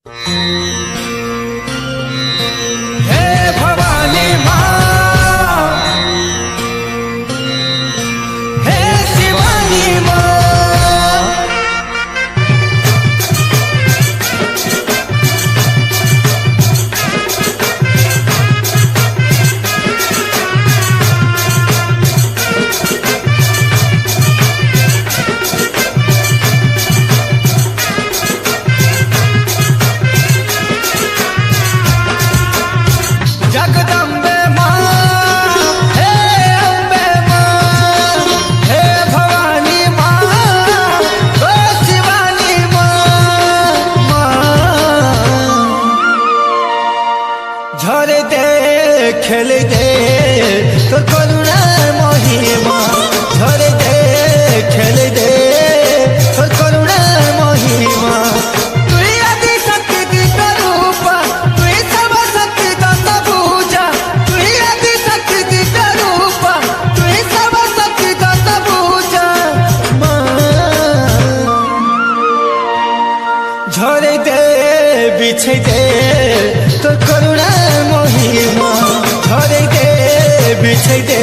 हे भवानी माँ, हे शिवानी माँ, जगदम्बे माँ, हे अम्बे माँ, हे भवानी माँ, हे शिवानी माँ। झरे दे खेल दे तो करुणा महिमा, झरे दे खेल दे तो करुणा महिमा। तुई आदि शक्ति का रूप, तुई सर्व शक्ति का पूजा, तुई आदि शक्ति का रूप, तुई सर्व शक्ति का पूजा। झरे दे बिछे दे तो करुणा महिमा, झरे दे बिछे दे